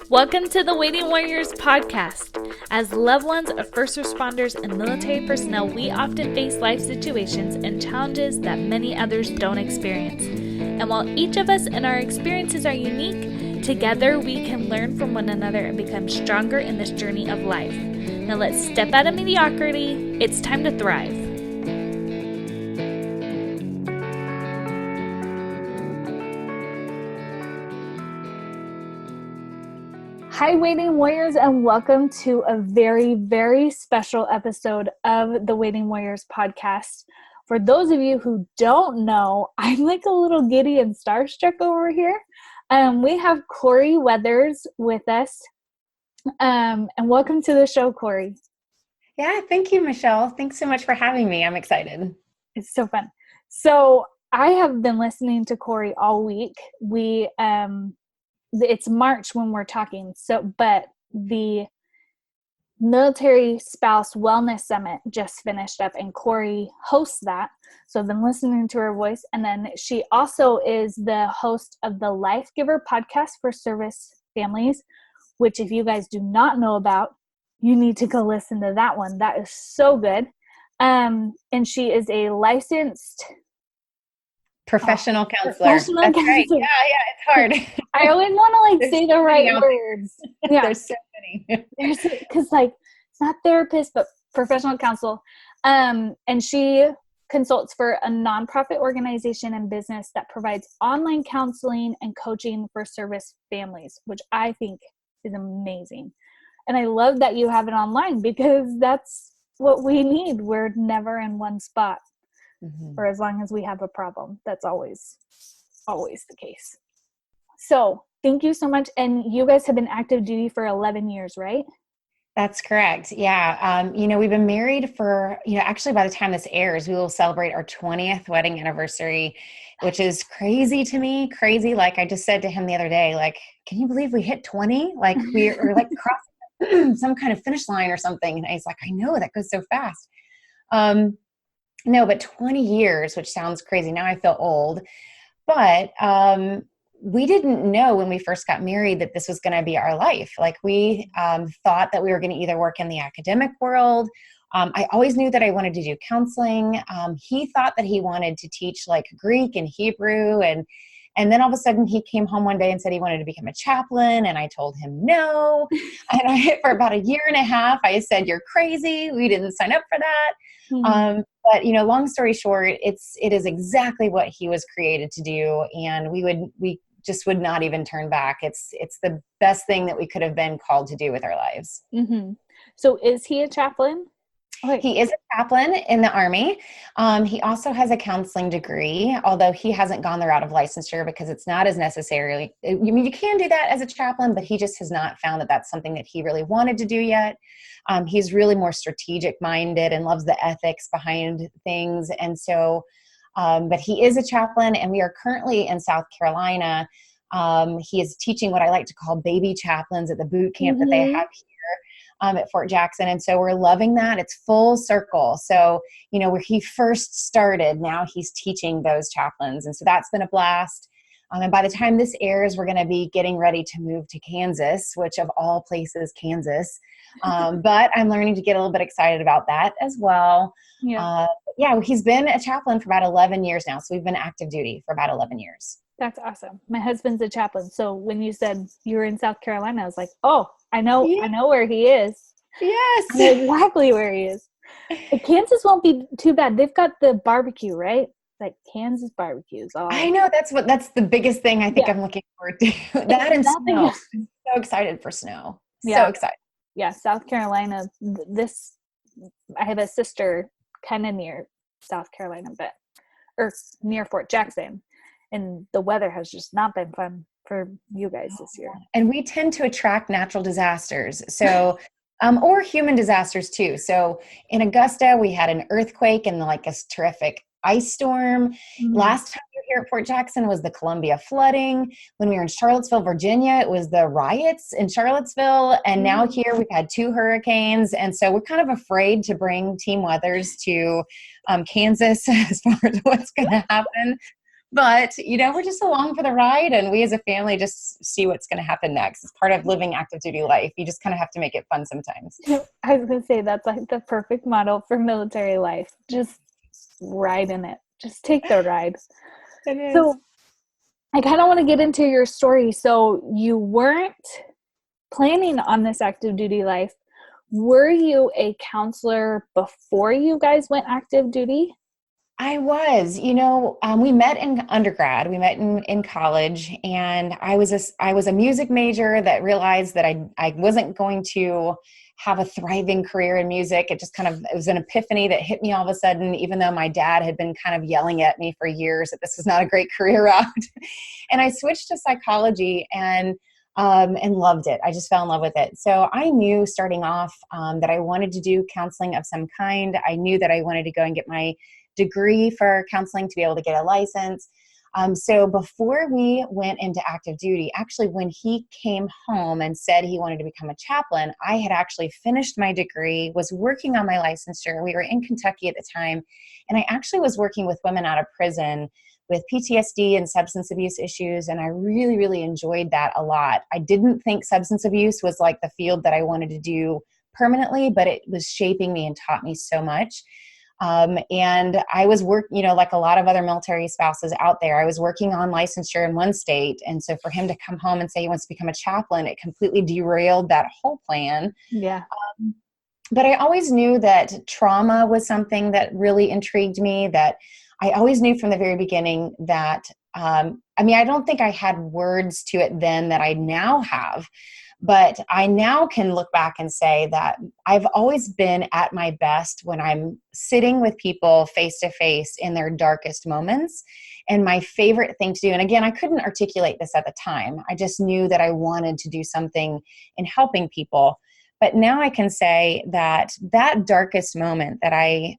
Welcome to the Waiting Warriors podcast. As loved ones of first responders and military personnel, we often face life situations and challenges that many others don't experience. And while each of us and our experiences are unique, together we can learn from one another and become stronger in this journey of life. Now let's step out of mediocrity. It's time to thrive. Hi, Waiting Warriors, and welcome to a very, very special episode of the Waiting Warriors podcast. For those of you who don't know, I'm like a little giddy and starstruck over here. We have Corie Weathers with us, and welcome to the show, Corie. Yeah, thank you, Michelle. Thanks so much for having me. I'm excited. It's so fun. So I have been listening to Corie all week. It's March when we're talking. But the Military Spouse Wellness Summit just finished up and Corie hosts that. So I've been listening to her voice. And then she also is the host of the Life Giver podcast for service families, which if you guys do not know about, you need to go listen to that one. That is so good. And she is a licensed professional counselor. Professional That's counselor. Right. Yeah, it's hard. I always want to say the right words. Yeah. There's so many. Because it's not therapist, but professional counsel. And she consults for a nonprofit organization and business that provides online counseling and coaching for service families, which I think is amazing. And I love that you have it online because that's what we need. We're never in one spot. For as long as we have a problem. That's always the case. So thank you so much. And you guys have been active duty for 11 years, right? That's correct. Yeah. We've been married for, actually by the time this airs, we will celebrate our 20th wedding anniversary, which is crazy to me. Crazy. Like I just said to him the other day, like, can you believe we hit 20? Like we're like crossing some kind of finish line or something. And he's like, I know that goes so fast. No, but 20 years, which sounds crazy. Now I feel old. But we didn't know when we first got married that this was going to be our life. Like we thought that we were going to either work in the academic world. I always knew that I wanted to do counseling. He thought that he wanted to teach like Greek and Hebrew. And then all of a sudden he came home one day and said he wanted to become a chaplain. And I told him no. And for about a year and a half, I said, you're crazy. We didn't sign up for that. But long story short, it is exactly what he was created to do. And we just would not even turn back. It's the best thing that we could have been called to do with our lives. Mm-hmm. So is he a chaplain? Okay. He is a chaplain in the Army. He also has a counseling degree, although he hasn't gone the route of licensure because it's not as necessarily, you can do that as a chaplain, but he just has not found that that's something that he really wanted to do yet. He's really more strategic minded and loves the ethics behind things. And so, but he is a chaplain and we are currently in South Carolina. He is teaching what I like to call baby chaplains at the boot camp that they have here. At Fort Jackson. And so we're loving that. It's full circle. So, where he first started, now he's teaching those chaplains. And so that's been a blast. And by the time this airs, we're going to be getting ready to move to Kansas, which of all places, Kansas. But I'm learning to get a little bit excited about that as well. Yeah. He's been a chaplain for about 11 years now. So we've been active duty for about 11 years. That's awesome. My husband's a chaplain. So when you said you were in South Carolina, I was like, oh, I know where he is. Yes. I know exactly where he is. But Kansas won't be too bad. They've got the barbecue, right? Like Kansas barbecues. I know that's the biggest thing I think I'm looking forward to. That and snow. I'm so excited for snow. So excited. Yeah. South Carolina, I have a sister kind of near South Carolina, or near Fort Jackson. And the weather has just not been fun for you guys this year. And we tend to attract natural disasters. So, or human disasters too. So in Augusta, we had an earthquake and like a terrific ice storm. Last time we were here at Fort Jackson was the Columbia flooding. When we were in Charlottesville, Virginia, it was the riots in Charlottesville. And now here we've had 2 hurricanes. And so we're kind of afraid to bring Team Weathers to Kansas as far as what's going to happen. But, we're just along for the ride, and we as a family just see what's going to happen next. It's part of living active duty life. You just kind of have to make it fun sometimes. I was going to say that's like the perfect model for military life. Just ride in it. Just take the ride. It is. So I kind of want to get into your story. So you weren't planning on this active duty life. Were you a counselor before you guys went active duty? I was, we met in undergrad, we met in college, and I was a music major that realized that I wasn't going to have a thriving career in music. It was an epiphany that hit me all of a sudden, even though my dad had been kind of yelling at me for years that this was not a great career route. And I switched to psychology and loved it. I just fell in love with it. So I knew starting off that I wanted to do counseling of some kind. I knew that I wanted to go and get my degree for counseling to be able to get a license. So before we went into active duty, actually when he came home and said he wanted to become a chaplain, I had actually finished my degree, was working on my licensure. We were in Kentucky at the time, and I actually was working with women out of prison with PTSD and substance abuse issues, and I really, really enjoyed that a lot. I didn't think substance abuse was like the field that I wanted to do permanently, but it was shaping me and taught me so much. And I was like a lot of other military spouses out there, I was working on licensure in one state. And so for him to come home and say he wants to become a chaplain, it completely derailed that whole plan. Yeah. But I always knew that trauma was something that really intrigued me, that I always knew from the very beginning that, I don't think I had words to it then that I now have. But I now can look back and say that I've always been at my best when I'm sitting with people face to face in their darkest moments. And my favorite thing to do, and again, I couldn't articulate this at the time. I just knew that I wanted to do something in helping people. But now I can say that darkest moment that I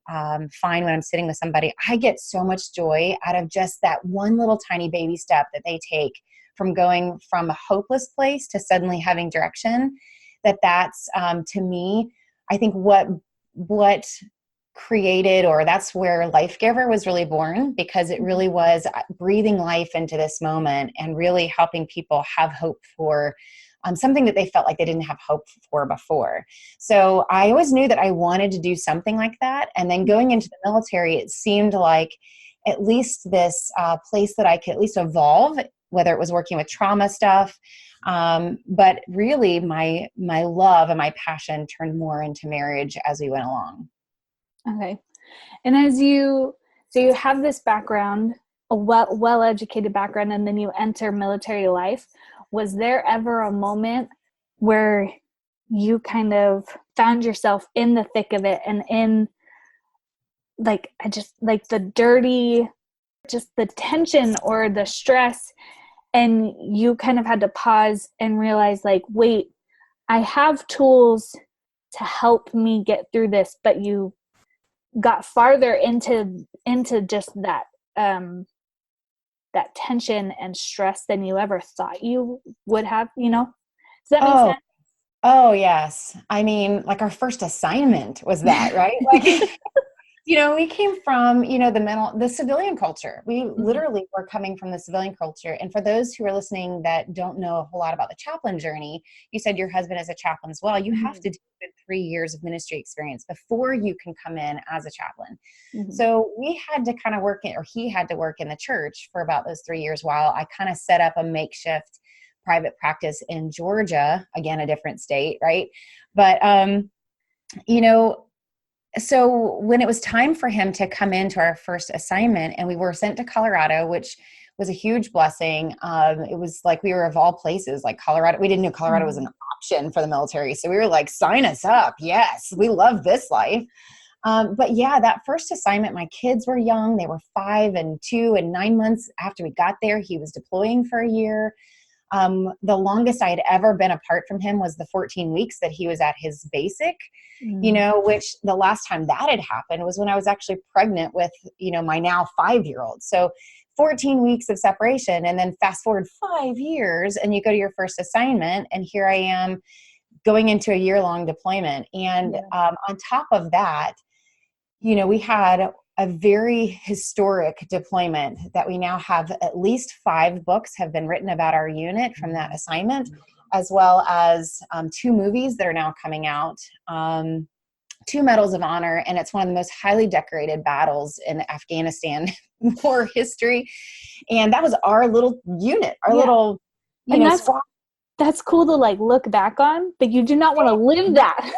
find when I'm sitting with somebody, I get so much joy out of just that one little tiny baby step that they take from going from a hopeless place to suddenly having direction. That's to me, I think what created, or that's where Life Giver was really born, because it really was breathing life into this moment and really helping people have hope for something that they felt like they didn't have hope for before. So I always knew that I wanted to do something like that. And then going into the military, it seemed like at least this place that I could at least evolve, whether it was working with trauma stuff. But really my love and my passion turned more into marriage as we went along. Okay. And so you have this background, a well-educated background, and then you enter military life. Was there ever a moment where you kind of found yourself in the thick of it and in like the dirty, just the tension or the stress, and you kind of had to pause and realize like, wait, I have tools to help me get through this, but you got farther into just that that tension and stress than you ever thought you would have, Does that make sense? Oh, yes. I mean, like our first assignment was that, right? Like, we came from, the civilian culture. We literally were coming from the civilian culture. And for those who are listening that don't know a whole lot about the chaplain journey, you said your husband is a chaplain as well. You have to do 3 years of ministry experience before you can come in as a chaplain. Mm-hmm. So we had to kind of he had to work in the church for about those 3 years while I kind of set up a makeshift private practice in Georgia, again, a different state, right? But, so when it was time for him to come into our first assignment, and we were sent to Colorado, which was a huge blessing. It was like we were of all places, like Colorado. We didn't know Colorado was an option for the military. So we were like, sign us up. Yes, we love this life. But yeah, that first assignment, my kids were young. They were 5 and 2 and 9 months after we got there. He was deploying for a year. The longest I had ever been apart from him was the 14 weeks that he was at his basic, which the last time that had happened was when I was actually pregnant with, my now 5-year-old. So 14 weeks of separation, and then fast forward 5 years and you go to your first assignment, and here I am going into a year-long deployment. And on top of that, we had a very historic deployment that we now have at least 5 books have been written about our unit from that assignment, as well as 2 movies that are now coming out, 2 medals of honor, and it's one of the most highly decorated battles in Afghanistan war history. And that was our little unit, our little, and squad. That's cool to like look back on, but you do not want to live that.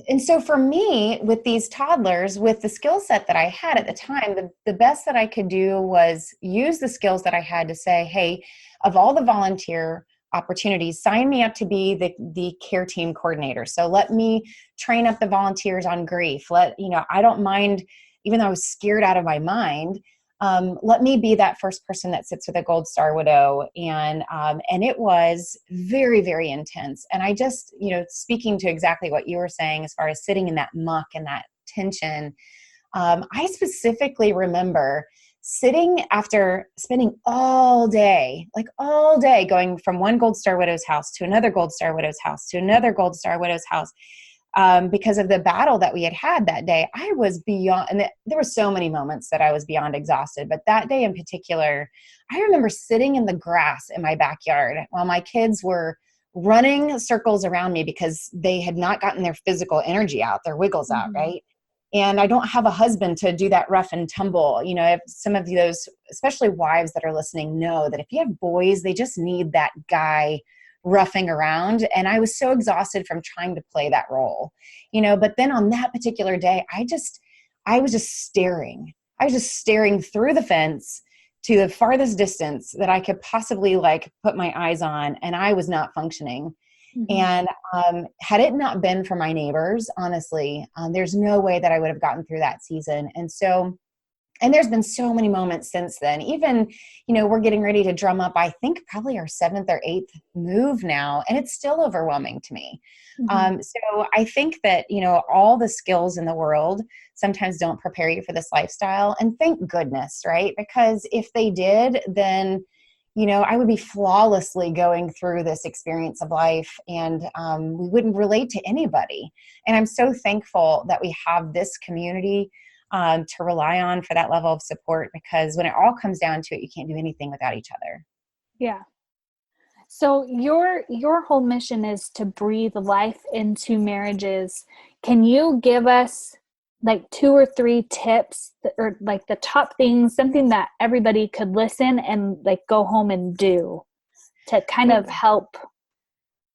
And so for me, with these toddlers, with the skill set that I had at the time, the best that I could do was use the skills that I had to say, hey, of all the volunteer opportunities, sign me up to be the care team coordinator. So let me train up the volunteers on grief. I don't mind, even though I was scared out of my mind, let me be that first person that sits with a Gold Star widow. And it was very, very intense. And I just, speaking to exactly what you were saying, as far as sitting in that muck and that tension, I specifically remember sitting after spending all day going from one Gold Star widow's house to another Gold Star widow's house to another Gold Star widow's house. Because of the battle that we had that day, I was beyond, and there were so many moments that I was beyond exhausted, but that day in particular, I remember sitting in the grass in my backyard while my kids were running circles around me because they had not gotten their physical energy out, their wiggles out, right? And I don't have a husband to do that rough and tumble. If some of those, especially wives that are listening, know that if you have boys, they just need that guy roughing around. And I was so exhausted from trying to play that role, but then on that particular day, I was just staring. I was just staring through the fence to the farthest distance that I could possibly put my eyes on. And I was not functioning. And had it not been for my neighbors, honestly, there's no way that I would have gotten through that season. And there's been so many moments since then. Even, we're getting ready to drum up, I think probably our 7th or 8th move now, and it's still overwhelming to me. So I think that, all the skills in the world sometimes don't prepare you for this lifestyle. And thank goodness, right? Because if they did, then, I would be flawlessly going through this experience of life, and we wouldn't relate to anybody. And I'm so thankful that we have this community to rely on for that level of support, because when it all comes down to it, you can't do anything without each other. Yeah. So your whole mission is to breathe life into marriages. Can you give us 2 or 3 tips or the top things, something that everybody could listen and go home and do to kind of help,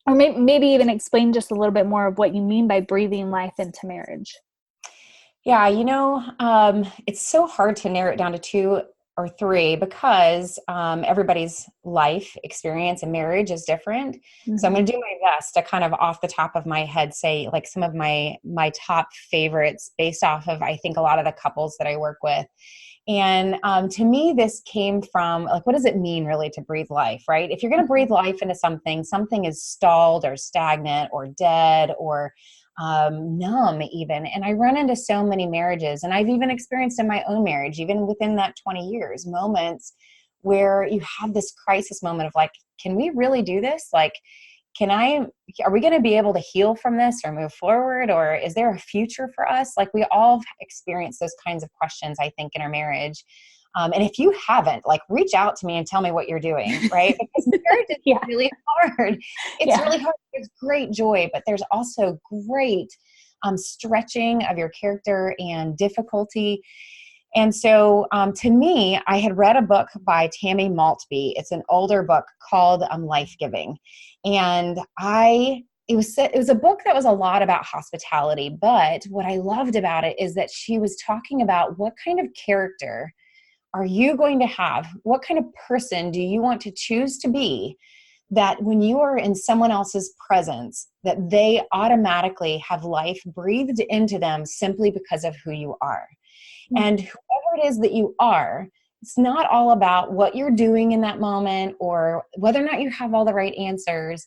or maybe even explain just a little bit more of what you mean by breathing life into marriage? Yeah, it's so hard to narrow it down to 2 or 3 because everybody's life experience and marriage is different. So I'm going to do my best to kind of off the top of my head say some of my top favorites based off of, I think, a lot of the couples that I work with. And to me, this came from what does it mean really to breathe life, right? If you're going to breathe life into something is stalled or stagnant or dead or numb even. And I run into so many marriages, and I've even experienced in my own marriage, even within that 20 years, moments where you have this crisis moment of can we really do this? Are we going to be able to heal from this or move forward? Or is there a future for us? We all experience those kinds of questions, I think, in our marriage. And if you haven't, reach out to me and tell me what you're doing, right? Because marriage is really hard. It's really hard. There's great joy, but there's also great stretching of your character and difficulty. And so to me, I had read a book by Tammy Maltby. It's an older book called Life Giving. And it was a book that was a lot about hospitality. But what I loved about it is that she was talking about what kind of character are you going to have? What kind of person do you want to choose to be that when you are in someone else's presence, that they automatically have life breathed into them simply because of who you are? And whoever it is that you are, it's not all about what you're doing in that moment or whether or not you have all the right answers.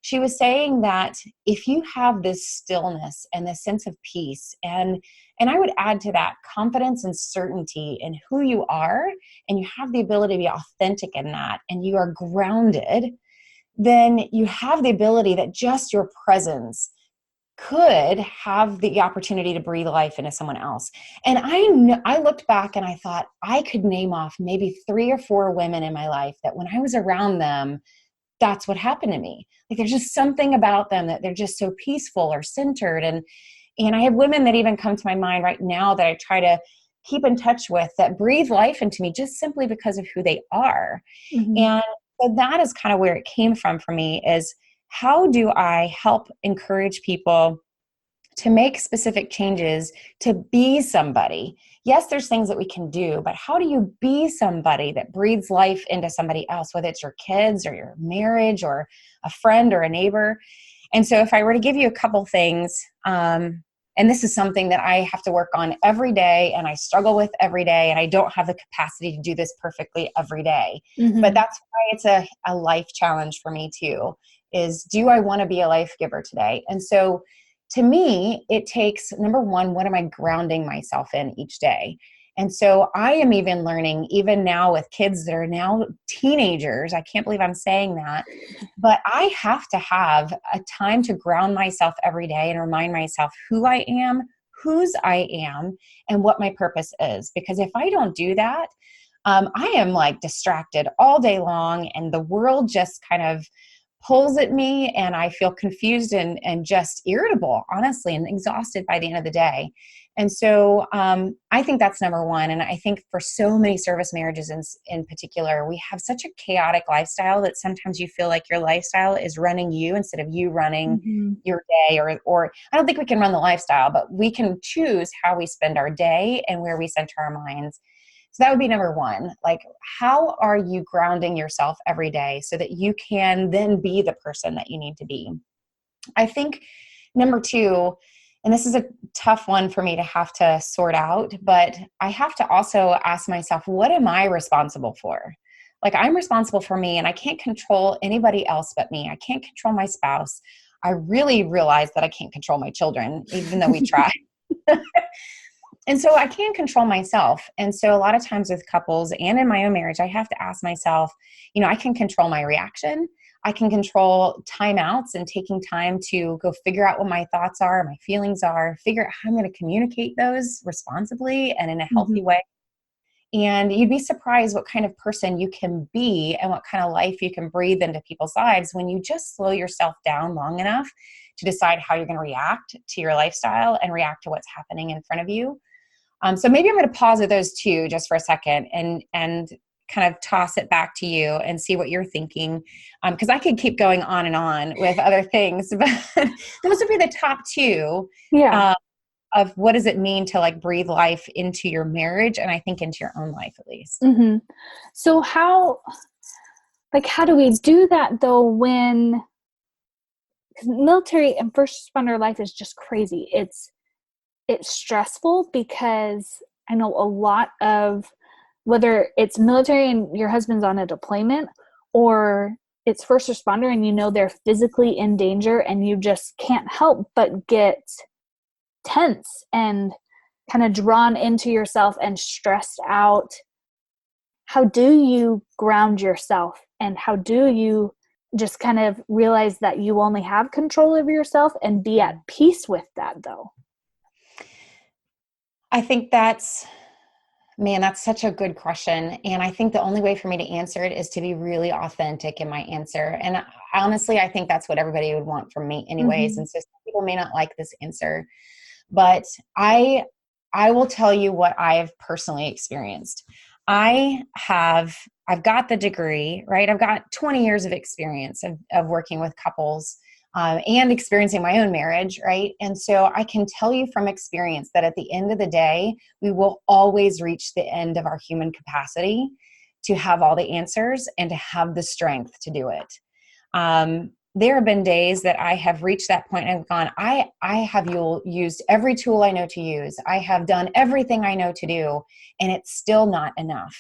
She was saying that if you have this stillness and this sense of peace, and I would add to that confidence and certainty in who you are, and you have the ability to be authentic in that, and you are grounded, then you have the ability that just your presence could have the opportunity to breathe life into someone else. And I looked back and I thought I could name off maybe 3 or 4 women in my life that when I was around them, that's what happened to me. Like there's just something about them that they're just so peaceful or centered. And I have women that even come to my mind right now that I try to keep in touch with that breathe life into me just simply because of who they are. Mm-hmm. And so that is kind of where it came from for me, is how do I help encourage people to make specific changes to be somebody? Yes, there's things that we can do, but how do you be somebody that breathes life into somebody else, whether it's your kids or your marriage or a friend or a neighbor? And so if I were to give you a couple things, and this is something that I have to work on every day and I struggle with every day, and I don't have the capacity to do this perfectly every day. But Mm-hmm. that's why it's a life challenge for me too, is do I want to be a life giver today? And so to me, it takes, number one, what am I grounding myself in each day? And so I am even learning, even now with kids that are now teenagers, I can't believe I'm saying that, but I have to have a time to ground myself every day and remind myself who I am, whose I am, and what my purpose is. Because if I don't do that, I am like distracted all day long, and the world just kind of pulls at me, and I feel confused and just irritable, honestly, and exhausted by the end of the day. And so I think that's number one. And I think for so many service marriages in particular, we have such a chaotic lifestyle that sometimes you feel like your lifestyle is running you instead of you running Mm-hmm. your day, or I don't think we can run the lifestyle, but we can choose how we spend our day and where we center our minds. So that would be number one. Like, how are you grounding yourself every day so that you can then be the person that you need to be? I think number two, and this is a tough one for me to have to sort out, but I have to also ask myself, what am I responsible for? Like, I'm responsible for me, and I can't control anybody else but me. I can't control my spouse. I really realize that I can't control my children, even though we try. And so I can control myself. And so a lot of times with couples and in my own marriage, I have to ask myself, I can control my reaction. I can control timeouts and taking time to go figure out what my thoughts are, my feelings are, figure out how I'm going to communicate those responsibly and in a Mm-hmm. healthy way. And you'd be surprised what kind of person you can be and what kind of life you can breathe into people's lives when you just slow yourself down long enough to decide how you're going to react to your lifestyle and react to what's happening in front of you. So maybe I'm going to pause at those two just for a second and kind of toss it back to you and see what you're thinking. Because I could keep going on and on with other things, but those would be the top two. Yeah. Um, of what does it mean to like breathe life into your marriage, and I think into your own life at least. Mm-hmm. So how do we do that though when, because military and first responder life is just crazy. It's stressful because I know a lot of, whether it's military and your husband's on a deployment, or it's first responder and they're physically in danger, and you just can't help but get tense and kind of drawn into yourself and stressed out. How do you ground yourself, and how do you just kind of realize that you only have control over yourself and be at peace with that though? I think that's such a good question. And I think the only way for me to answer it is to be really authentic in my answer. And honestly, I think that's what everybody would want from me anyways. Mm-hmm. And so some people may not like this answer, but I will tell you what I've personally experienced. I've got the degree, right? I've got 20 years of experience of working with couples and experiencing my own marriage, right? And so I can tell you from experience that at the end of the day, we will always reach the end of our human capacity to have all the answers and to have the strength to do it. There have been days that I have reached that point and I've gone, I have used every tool I know to use. I have done everything I know to do, and it's still not enough.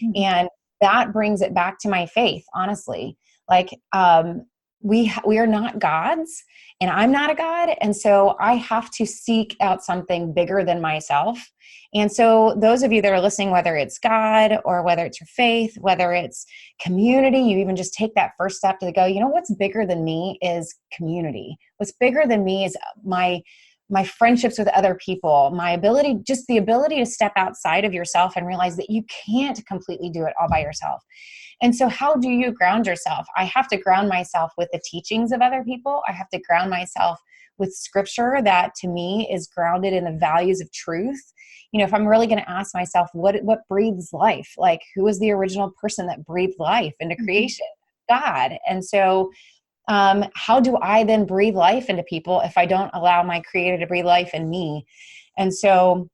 Mm-hmm. And that brings it back to my faith, honestly. Like, we are not gods, and I'm not a god. And so I have to seek out something bigger than myself. And so those of you that are listening, whether it's God or whether it's your faith, whether it's community, you even just take that first step to go, you know, what's bigger than me is community. What's bigger than me is my friendships with other people, my ability, just the ability to step outside of yourself and realize that you can't completely do it all by yourself. And so how do you ground yourself? I have to ground myself with the teachings of other people. I have to ground myself with scripture that to me is grounded in the values of truth. You know, if I'm really going to ask myself, what breathes life? Like, who was the original person that breathed life into creation? God. And so how do I then breathe life into people if I don't allow my creator to breathe life in me? And so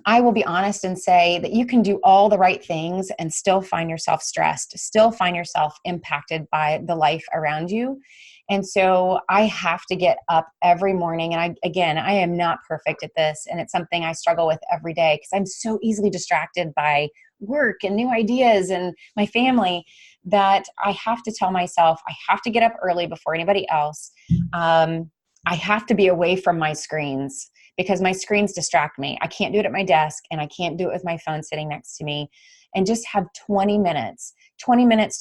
I will be honest and say that you can do all the right things and still find yourself stressed, still find yourself impacted by the life around you. And so I have to get up every morning. And I am not perfect at this. And it's something I struggle with every day because I'm so easily distracted by work and new ideas and my family that I have to tell myself, I have to get up early before anybody else. I have to be away from my screens because my screens distract me. I can't do it at my desk and I can't do it with my phone sitting next to me. And just have 20 minutes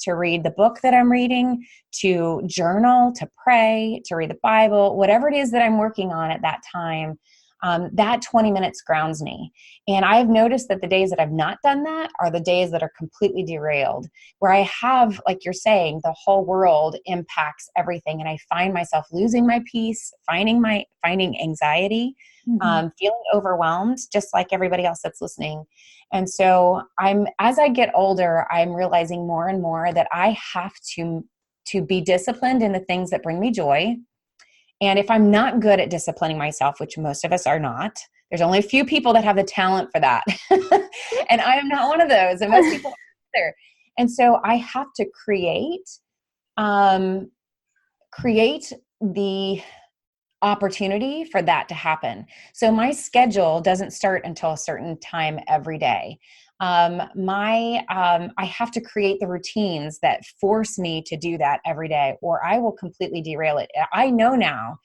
to read the book that I'm reading, to journal, to pray, to read the Bible, whatever it is that I'm working on at that time. That 20 minutes grounds me. And I've noticed that the days that I've not done that are the days that are completely derailed, where I have, like you're saying, the whole world impacts everything. And I find myself losing my peace, finding anxiety, feeling overwhelmed, just like everybody else that's listening. And so as I get older, I'm realizing more and more that I have to be disciplined in the things that bring me joy. And if I'm not good at disciplining myself, which most of us are not, there's only a few people that have the talent for that. And I am not one of those. And most people aren't either. And so I have to create the opportunity for that to happen. So my schedule doesn't start until a certain time every day. I have to create the routines that force me to do that every day, or I will completely derail it. I know now,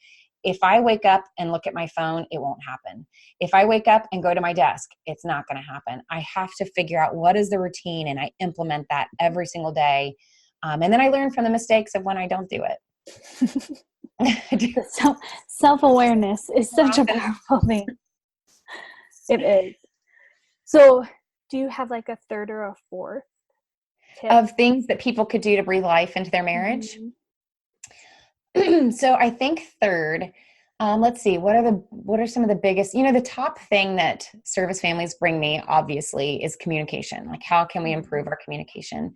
if I wake up and look at my phone, it won't happen. If I wake up and go to my desk, it's not going to happen. I have to figure out what is the routine, and I implement that every single day. And then I learn from the mistakes of when I don't do it. Self-awareness is such a powerful thing. It is. So do you have like a third or a fourth tip of things that people could do to breathe life into their marriage? So I think third, let's see, what are some of the biggest, the top thing that service families bring me, obviously, is communication. Like, how can we improve our communication?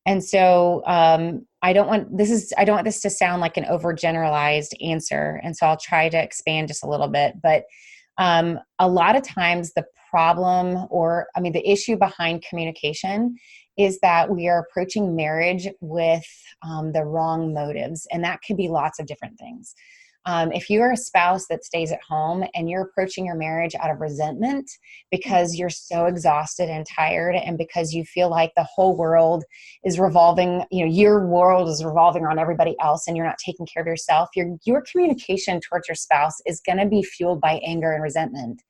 And so I don't want this to sound like an overgeneralized answer. And so I'll try to expand just a little bit. But a lot of times the the issue behind communication is that we are approaching marriage with the wrong motives. And that could be lots of different things. If you're a spouse that stays at home and you're approaching your marriage out of resentment because you're so exhausted and tired, and because you feel like the whole world is revolving, your world is revolving around everybody else, and you're not taking care of yourself, your communication towards your spouse is going to be fueled by anger and resentment.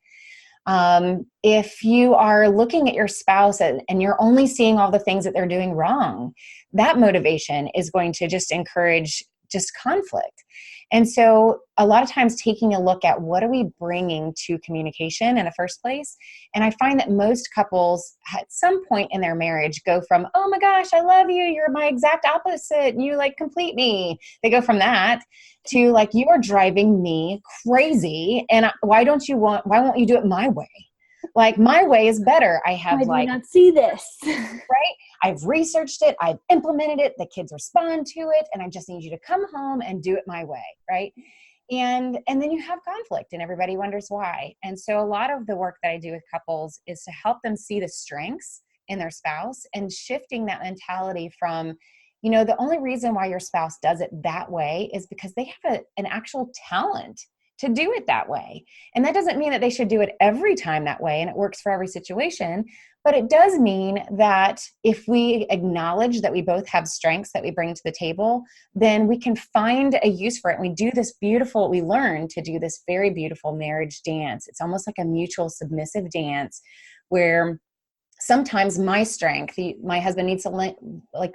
If you are looking at your spouse and you're only seeing all the things that they're doing wrong, that motivation is going to just encourage just conflict. And so a lot of times taking a look at what are we bringing to communication in the first place. And I find that most couples at some point in their marriage go from, oh my gosh, I love you, you're my exact opposite, you like complete me. They go from that to like, you are driving me crazy. And why won't you do it my way? Like, my way is better. I have Why do you not see this? Right? I've researched it. I've implemented it. The kids respond to it. And I just need you to come home and do it my way. Right. And then you have conflict and everybody wonders why. And so a lot of the work that I do with couples is to help them see the strengths in their spouse and shifting that mentality from, the only reason why your spouse does it that way is because they have an actual talent to do it that way. And that doesn't mean that they should do it every time that way and it works for every situation. But it does mean that if we acknowledge that we both have strengths that we bring to the table, then we can find a use for it. And we learn to do this very beautiful marriage dance. It's almost like a mutual submissive dance where sometimes my strength, my husband needs to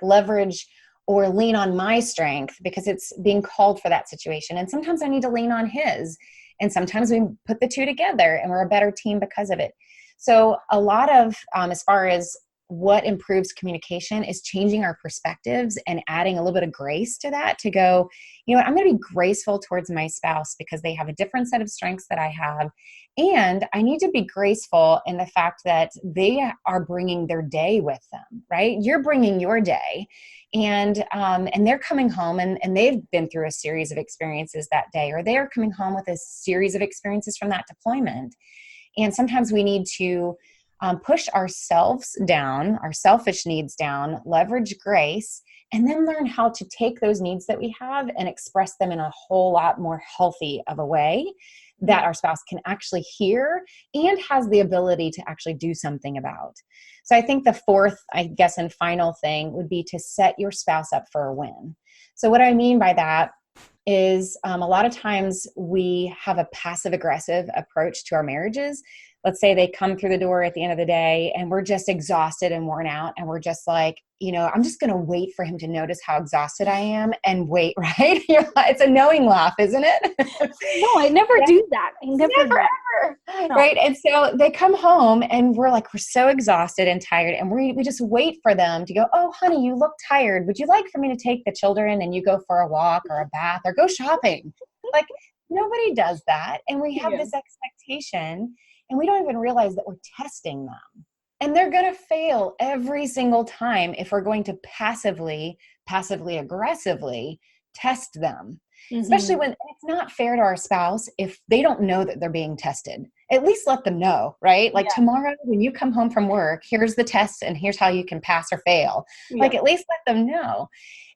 leverage or lean on my strength because it's being called for that situation. And sometimes I need to lean on his. And sometimes we put the two together and we're a better team because of it. So a lot of, as far as what improves communication is changing our perspectives and adding a little bit of grace to that to go, you know what, I'm going to be graceful towards my spouse because they have a different set of strengths that I have. And I need to be graceful in the fact that they are bringing their day with them, right? You're bringing your day and they're coming home and they've been through a series of experiences that day, or they're coming home with a series of experiences from that deployment. And sometimes we need to push ourselves down, our selfish needs down, leverage grace, and then learn how to take those needs that we have and express them in a whole lot more healthy of a way that our spouse can actually hear and has the ability to actually do something about. So I think the fourth, I guess, and final thing would be to set your spouse up for a win. So what I mean by that is a lot of times we have a passive aggressive approach to our marriages. Let's say they come through the door at the end of the day and we're just exhausted and worn out. And we're just like, I'm just going to wait for him to notice how exhausted I am and wait, right? It's a knowing laugh, isn't it? No, I never do that. I never ever. No. Right. And so they come home and we're so exhausted and tired. And we just wait for them to go, oh, honey, you look tired. Would you like for me to take the children and you go for a walk or a bath or go shopping? Like nobody does that. And we have this expectation and we don't even realize that we're testing them. And they're going to fail every single time if we're going to passively aggressively test them. Mm-hmm. Especially when it's not fair to our spouse if they don't know that they're being tested. At least let them know, right? Like tomorrow when you come home from work, here's the test and here's how you can pass or fail. Yeah. Like at least let them know.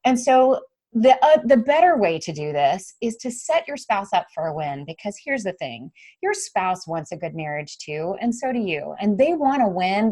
And so the better way to do this is to set your spouse up for a win, because here's the thing. Your spouse wants a good marriage too, and so do you. And they want to win.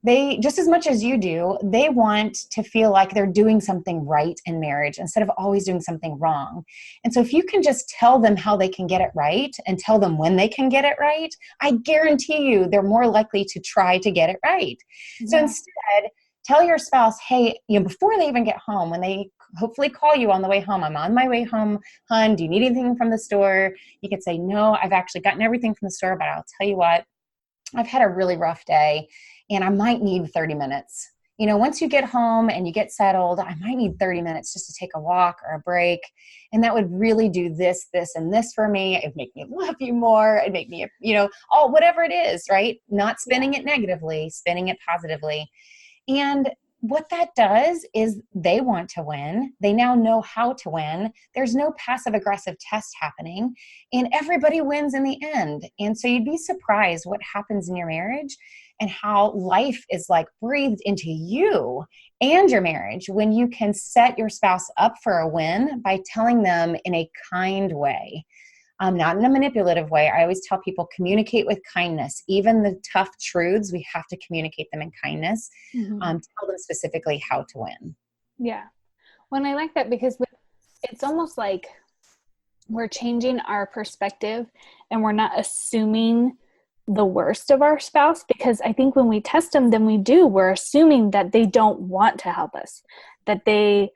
They just as much as you do, they want to feel like they're doing something right in marriage instead of always doing something wrong. And so if you can just tell them how they can get it right and tell them when they can get it right, I guarantee you they're more likely to try to get it right. Yeah. So instead, tell your spouse, hey, before they even get home, when they hopefully call you on the way home, I'm on my way home, hon, do you need anything from the store? You can say, no, I've actually gotten everything from the store, but I'll tell you what, I've had a really rough day and I might need 30 minutes. Once you get home and you get settled, I might need 30 minutes just to take a walk or a break. And that would really do this, this, and this for me. It'd make me love you more. It'd make me, whatever it is, right? Not spinning it negatively, spinning it positively. And what that does is they want to win. They now know how to win. There's no passive aggressive test happening and everybody wins in the end. And so you'd be surprised what happens in your marriage and how life is like breathed into you and your marriage when you can set your spouse up for a win by telling them in a kind way. Not in a manipulative way. I always tell people communicate with kindness. Even the tough truths, we have to communicate them in kindness. Mm-hmm. Tell them specifically how to win. Yeah. Well, I like that because it's almost like we're changing our perspective and we're not assuming the worst of our spouse, because I think when we test them, then we're assuming that they don't want to help us, that they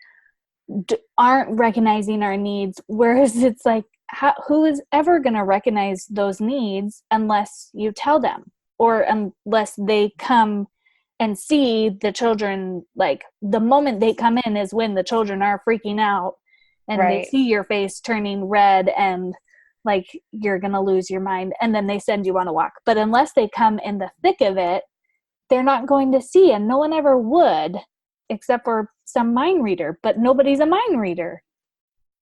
aren't recognizing our needs. Whereas it's like, who is ever going to recognize those needs unless you tell them, or unless they come and see the children, like the moment they come in is when the children are freaking out and They see your face turning red and like you're going to lose your mind, and then they send you on a walk. But unless they come in the thick of it, they're not going to see, and no one ever would except for some mind reader, but nobody's a mind reader.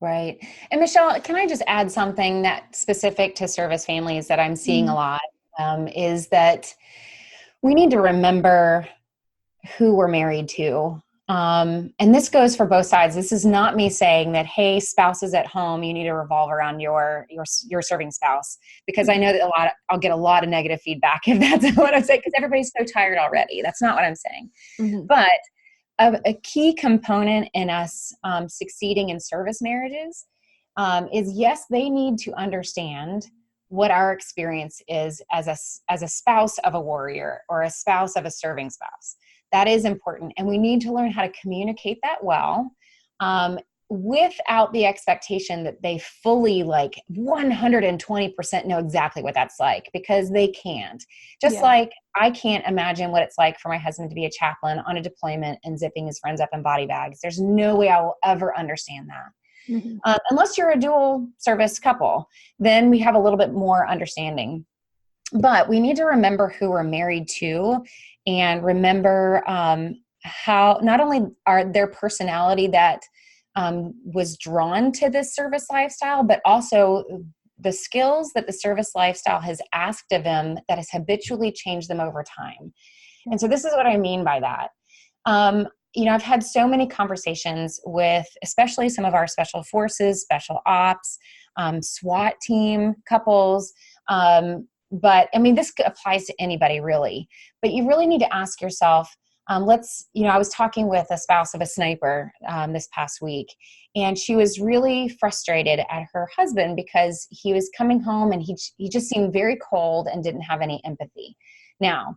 Right. And Michelle, can I just add something that's specific to service families that I'm seeing a lot, is that we need to remember who we're married to. And this goes for both sides. This is not me saying that, hey, spouses at home, you need to revolve around your serving spouse, because I know that I'll get a lot of negative feedback if that's what I'm saying, because everybody's so tired already. That's not what I'm saying. Mm-hmm. But a key component in us succeeding in service marriages is, yes, they need to understand what our experience is as a spouse of a warrior or a spouse of a serving spouse. That is important. And we need to learn how to communicate that well, without the expectation that they fully 120% know exactly what that's like, because they can't. Just like I can't imagine what it's like for my husband to be a chaplain on a deployment and zipping his friends up in body bags. There's no way I will ever understand that. Mm-hmm. Unless you're a dual service couple, then we have a little bit more understanding. But we need to remember who we're married to, and remember how not only are their personality that was drawn to this service lifestyle, but also the skills that the service lifestyle has asked of them that has habitually changed them over time. And so this is what I mean by that. I've had so many conversations with, especially some of our special forces, special ops, SWAT team couples. But I mean, this applies to anybody really, but you really need to ask yourself, I was talking with a spouse of a sniper this past week, and she was really frustrated at her husband because he was coming home and he just seemed very cold and didn't have any empathy. Now,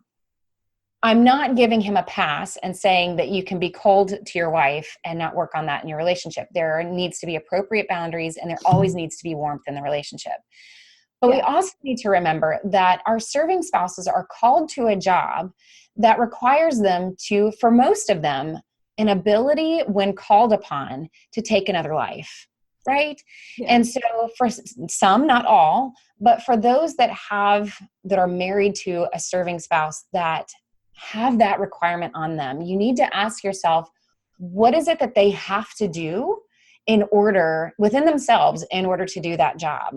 I'm not giving him a pass and saying that you can be cold to your wife and not work on that in your relationship. There needs to be appropriate boundaries, and there always needs to be warmth in the relationship. But we also need to remember that our serving spouses are called to a job that requires them to, for most of them, an ability when called upon to take another life, right? Yeah. And so for some, not all, but for those that are married to a serving spouse that have that requirement on them, you need to ask yourself, what is it that they have to do within themselves in order to do that job?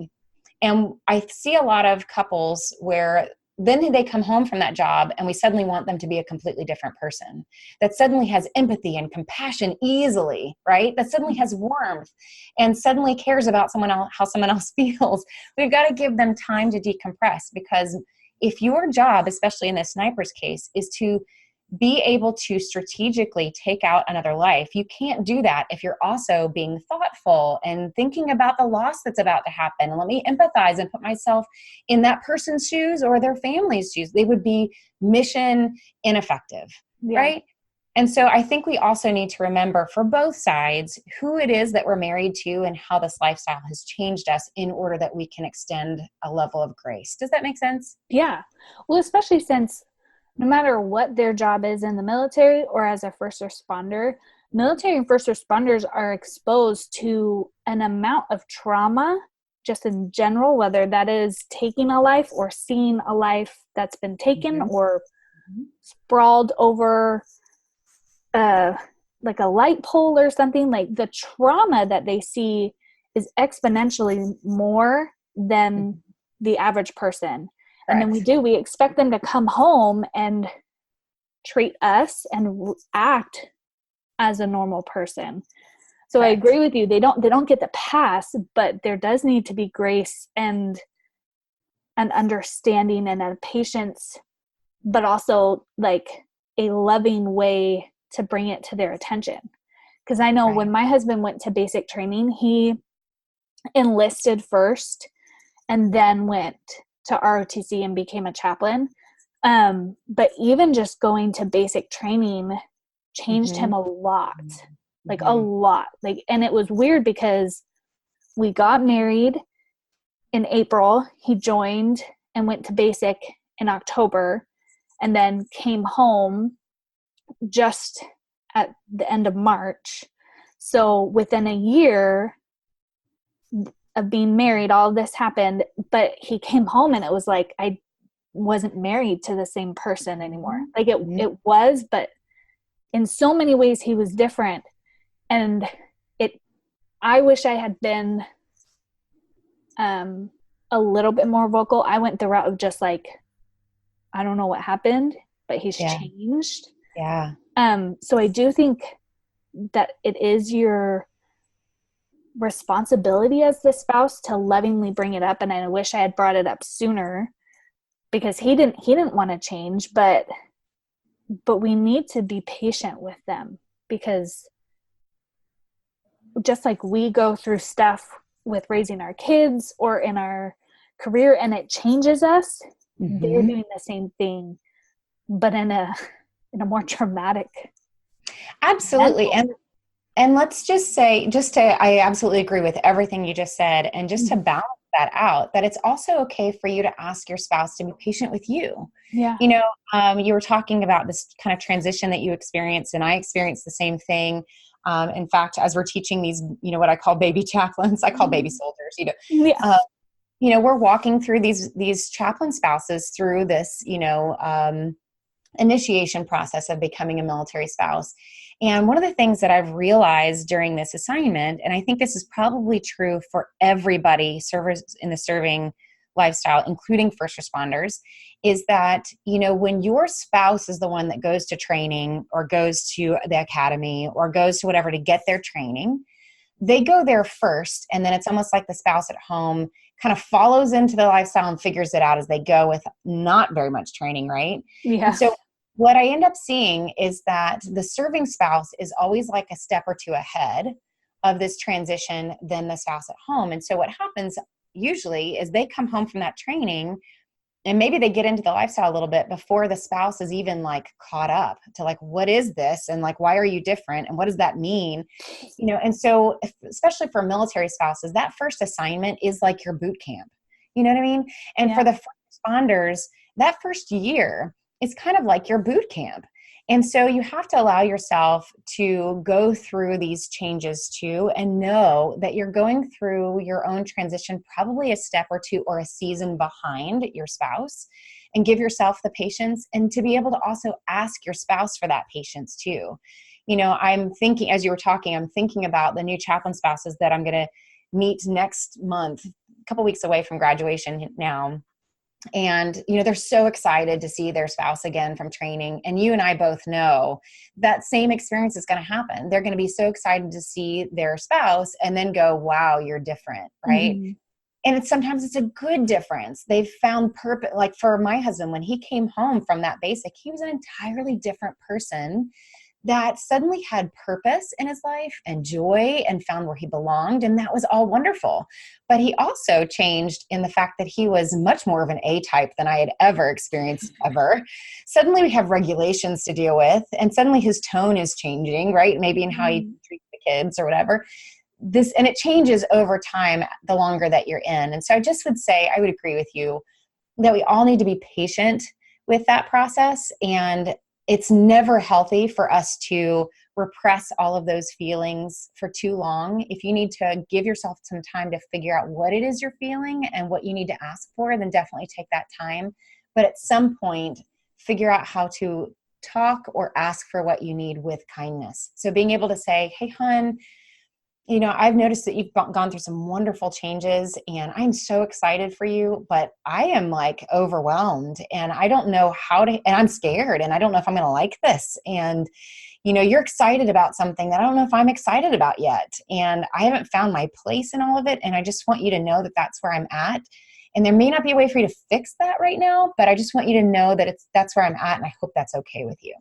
And I see a lot of couples where then they come home from that job and we suddenly want them to be a completely different person that suddenly has empathy and compassion easily, right? That suddenly has warmth and suddenly cares about how someone else feels. We've got to give them time to decompress, because if your job, especially in the sniper's case, is to be able to strategically take out another life, you can't do that if you're also being thoughtful and thinking about the loss that's about to happen. And let me empathize and put myself in that person's shoes or their family's shoes. They would be mission ineffective, right? And so I think we also need to remember for both sides who it is that we're married to and how this lifestyle has changed us in order that we can extend a level of grace. Does that make sense? Yeah. Well, especially since no matter what their job is in the military or as a first responder, military and first responders are exposed to an amount of trauma just in general, whether that is taking a life or seeing a life that's been taken or sprawled over like a light pole or something. Like the trauma that they see is exponentially more than the average person. And then we expect them to come home and treat us and act as a normal person. So I agree with you. They don't get the pass, but there does need to be grace and an understanding and a patience, but also like a loving way to bring it to their attention. Because I know when my husband went to basic training, he enlisted first and then went to ROTC and became a chaplain. But even just going to basic training changed him a lot, like a lot. Like, and it was weird because we got married in April. He joined and went to basic in October and then came home just at the end of March. So within a year of being married, all this happened, but he came home and it was like I wasn't married to the same person anymore. Like it was, but in so many ways he was different. And I wish I had been a little bit more vocal. I went the route of just like, I don't know what happened, but he's changed. Yeah. So I do think that it is your responsibility as the spouse to lovingly bring it up. And I wish I had brought it up sooner, because he didn't want to change, but we need to be patient with them, because just like we go through stuff with raising our kids or in our career and it changes us, they're Mm-hmm. doing the same thing, but in a more traumatic, Absolutely. mental. And let's just say, I absolutely agree with everything you just said. And just to balance that out, that it's also okay for you to ask your spouse to be patient with you. Yeah. You know, you were talking about this kind of transition that you experienced, and I experienced the same thing. In fact, as we're teaching these, what I call baby chaplains, I call baby soldiers, Yeah. uh, we're walking through these chaplain spouses through this, initiation process of becoming a military spouse. And one of the things that I've realized during this assignment, and I think this is probably true for everybody, servers in the serving lifestyle, including first responders, is that, when your spouse is the one that goes to training or goes to the academy or goes to whatever to get their training, they go there first. And then it's almost like the spouse at home kind of follows into the lifestyle and figures it out as they go with not very much training, right? And Yeah. so what I end up seeing is that the serving spouse is always like a step or two ahead of this transition than the spouse at home. And so what happens usually is they come home from that training and maybe they get into the lifestyle a little bit before the spouse is even like caught up to like, what is this? And like, why are you different? And what does that mean? And so especially for military spouses, that first assignment is like your boot camp. You know what I mean? And for Yeah. the first responders, that first year is kind of like your boot camp. And so you have to allow yourself to go through these changes too, and know that you're going through your own transition, probably a step or two or a season behind your spouse, and give yourself the patience and to be able to also ask your spouse for that patience too. I'm thinking, as you were talking, I'm thinking about the new chaplain spouses that I'm going to meet next month, a couple weeks away from graduation now. And, they're so excited to see their spouse again from training. And you and I both know that same experience is going to happen. They're going to be so excited to see their spouse and then go, wow, you're different, right? Mm-hmm. And sometimes it's a good difference. They've found purpose. Like for my husband, when he came home from that basic, he was an entirely different person that suddenly had purpose in his life and joy and found where he belonged. And that was all wonderful. But he also changed in the fact that he was much more of an A type than I had ever experienced ever. Suddenly we have regulations to deal with, and suddenly his tone is changing, right? Maybe in how he treats the kids or whatever. And it changes over time the longer that you're in. And so I just would say, I would agree with you that we all need to be patient with that process. And it's never healthy for us to repress all of those feelings for too long. If you need to give yourself some time to figure out what it is you're feeling and what you need to ask for, then definitely take that time. But at some point, figure out how to talk or ask for what you need with kindness. So being able to say, hey, hun, I've noticed that you've gone through some wonderful changes and I'm so excited for you, but I am like overwhelmed and I don't know and I'm scared and I don't know if I'm going to like this. And, you're excited about something that I don't know if I'm excited about yet. And I haven't found my place in all of it. And I just want you to know that that's where I'm at. And there may not be a way for you to fix that right now, but I just want you to know that that's where I'm at. And I hope that's okay with you.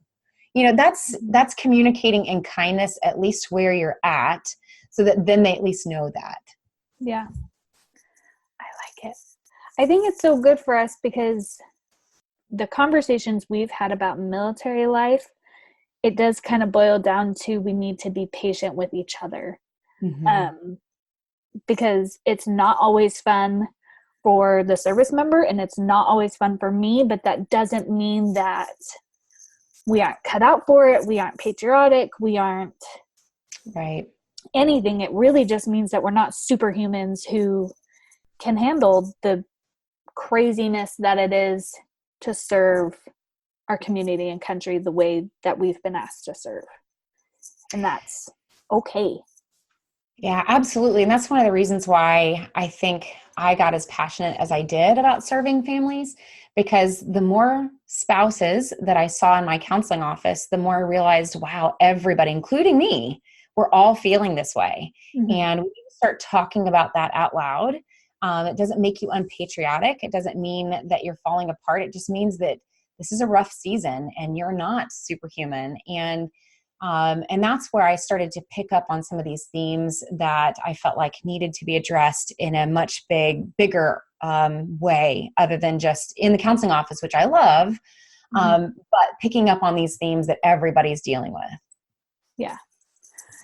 That's communicating in kindness, at least where you're at, so that then they at least know that. Yeah. I like it. I think it's so good for us because the conversations we've had about military life, it does kind of boil down to we need to be patient with each other. Mm-hmm. Because it's not always fun for the service member and it's not always fun for me, but that doesn't mean that we aren't cut out for it. We aren't patriotic. We aren't Right. anything. It really just means that we're not superhumans who can handle the craziness that it is to serve our community and country the way that we've been asked to serve. And that's okay. Yeah, absolutely. And that's one of the reasons why I think I got as passionate as I did about serving families, because the more spouses that I saw in my counseling office, the more I realized, wow, everybody, including me, we're all feeling this way. Mm-hmm. And we need to start talking about that out loud. It doesn't make you unpatriotic. It doesn't mean that you're falling apart. It just means that this is a rough season and you're not superhuman. And that's where I started to pick up on some of these themes that I felt like needed to be addressed in a much bigger way, other than just in the counseling office, which I love, Mm-hmm. but picking up on these themes that everybody's dealing with. Yeah.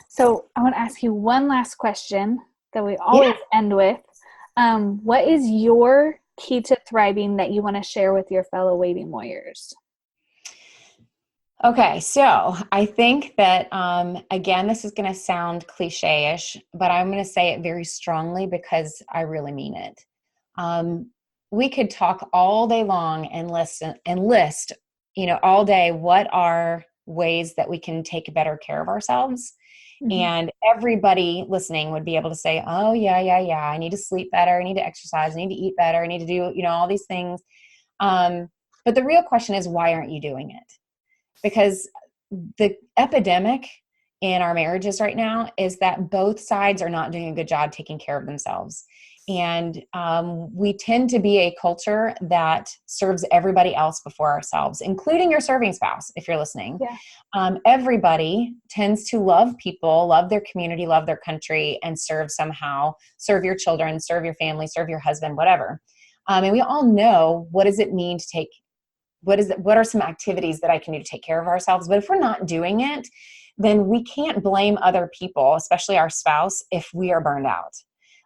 So I want to ask you one last question that we Yeah. always end with. What is your key to thriving that you want to share with your fellow waiting warriors? Okay, so I think that, again, this is going to sound cliche-ish, but I'm going to say it very strongly because I really mean it. Um, we could talk all day long and list, all day, what are ways that we can take better care of ourselves. Mm-hmm. And everybody listening would be able to say, oh, yeah, yeah, yeah, I need to sleep better. I need to exercise. I need to eat better. I need to do, all these things. But the real question is, why aren't you doing it? Because the epidemic in our marriages right now is that both sides are not doing a good job taking care of themselves. And we tend to be a culture that serves everybody else before ourselves, including your serving spouse, if you're listening. Yeah. Everybody tends to love people, love their community, love their country, and serve somehow, serve your children, serve your family, serve your husband, whatever. And we all know, what does it mean to take what are some activities that I can do to take care of ourselves? But if we're not doing it, then we can't blame other people, especially our spouse, if we are burned out.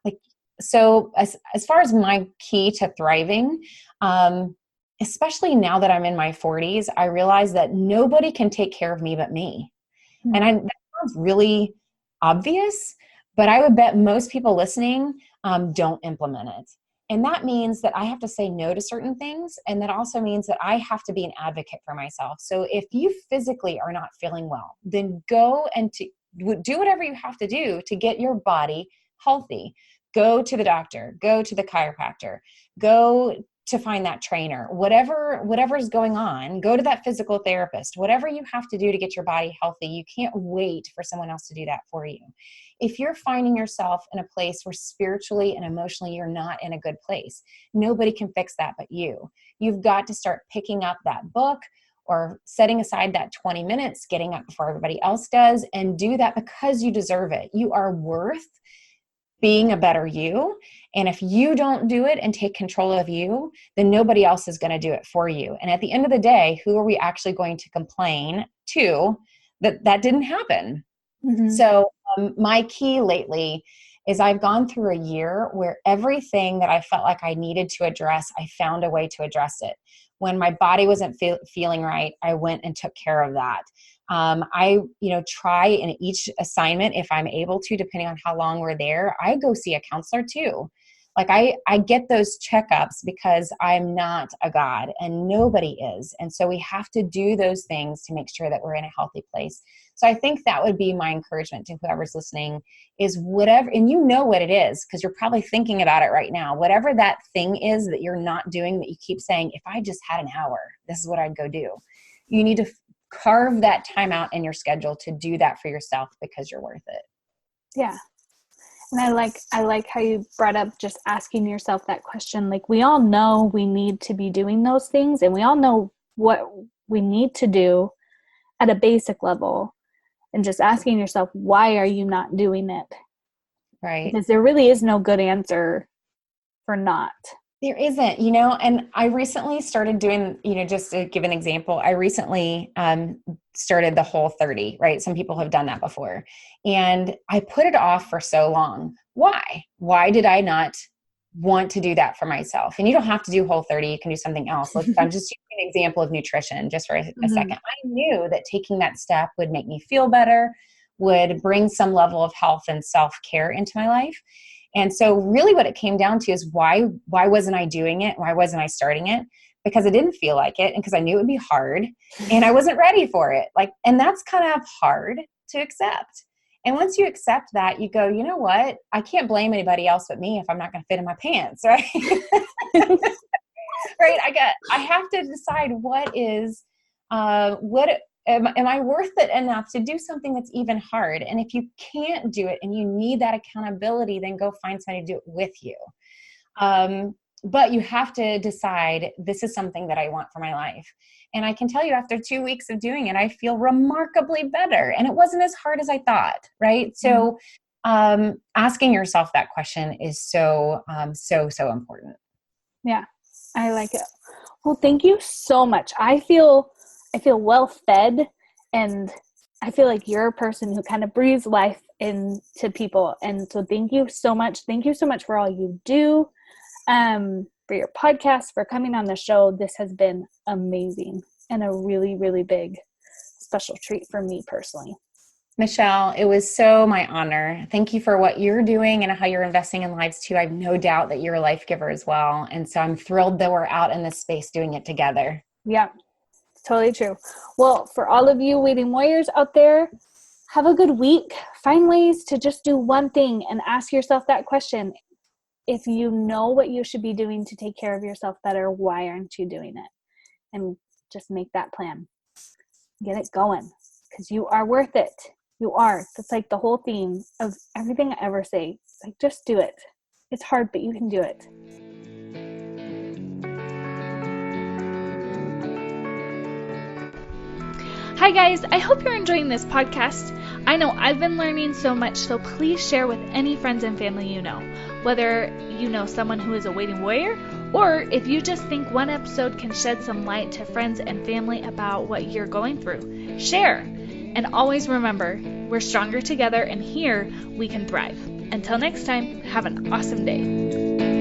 Like, so as far as my key to thriving, especially now that I'm in my 40s, I realize that nobody can take care of me but me. And Mm-hmm. that sounds really obvious, but I would bet most people listening don't implement it. And that means that I have to say no to certain things. And that also means that I have to be an advocate for myself. So if you physically are not feeling well, then go and do whatever you have to do to get your body healthy. Go to the doctor, go to the chiropractor, go to find that trainer, whatever is going on, go to that physical therapist, whatever you have to do to get your body healthy. You can't wait for someone else to do that for you. If you're finding yourself in a place where spiritually and emotionally you're not in a good place, nobody can fix that but you. You've got to start picking up that book or setting aside that 20 minutes, getting up before everybody else does, and do that because you deserve it. You are worth being a better you. And if you don't do it and take control of you, then nobody else is going to do it for you. And at the end of the day, who are we actually going to complain to that didn't happen? Mm-hmm. So my key lately is I've gone through a year where everything that I felt like I needed to address, I found a way to address it. When my body wasn't feeling right, I went and took care of that. I, try in each assignment, if I'm able to, depending on how long we're there, I go see a counselor too. Like I get those checkups because I'm not a God and nobody is. And so we have to do those things to make sure that we're in a healthy place. So I think that would be my encouragement to whoever's listening is whatever, and you know what it is, because you're probably thinking about it right now, whatever that thing is that you're not doing that you keep saying, if I just had an hour, this is what I'd go do. You need to carve that time out in your schedule to do that for yourself because you're worth it. Yeah. And I like how you brought up just asking yourself that question. Like, we all know we need to be doing those things, and we all know what we need to do at a basic level. And just asking yourself, why are you not doing it? Right. Because there really is no good answer for not. There isn't, and I recently started doing, just to give an example, I recently started the Whole30, right? Some people have done that before. And I put it off for so long. Why? Why did I not want to do that for myself? And you don't have to do Whole30. You can do something else. Like, I'm just using an example of nutrition just for a Mm-hmm. second. I knew that taking that step would make me feel better, would bring some level of health and self-care into my life. And so really what it came down to is why wasn't I doing it? Why wasn't I starting it? Because I didn't feel like it and because I knew it would be hard and I wasn't ready for it. And that's kind of hard to accept. And once you accept that, you go, you know what? I can't blame anybody else but me if I'm not going to fit in my pants, right? Right? I have to decide what am I worth it enough to do something that's even hard? And if you can't do it and you need that accountability, then go find somebody to do it with you. But you have to decide, this is something that I want for my life. And I can tell you, after 2 weeks of doing it, I feel remarkably better. And it wasn't as hard as I thought, right? So asking yourself that question is so important. Yeah, I like it. Well, thank you so much. I feel well fed, and I feel like you're a person who kind of breathes life into people. And so thank you so much. Thank you so much for all you do, for your podcast, for coming on the show. This has been amazing and a really, really big special treat for me personally. Michelle, it was so my honor. Thank you for what you're doing and how you're investing in lives too. I have no doubt that you're a life giver as well. And so I'm thrilled that we're out in this space doing it together. Yeah, totally true. Well, for all of you waiting warriors out there, have a good week. Find ways to just do one thing and ask yourself that question. If you know what you should be doing to take care of yourself better, why aren't you doing it? And just make that plan. Get it going, because you are worth it. You are. That's like the whole theme of everything I ever say. Like, just do it. It's hard, but you can do it. Hi guys, I hope you're enjoying this podcast. I know I've been learning so much, so please share with any friends and family you know. Whether you know someone who is a waiting warrior, or if you just think one episode can shed some light to friends and family about what you're going through. Share! And always remember, we're stronger together, and here we can thrive. Until next time, have an awesome day.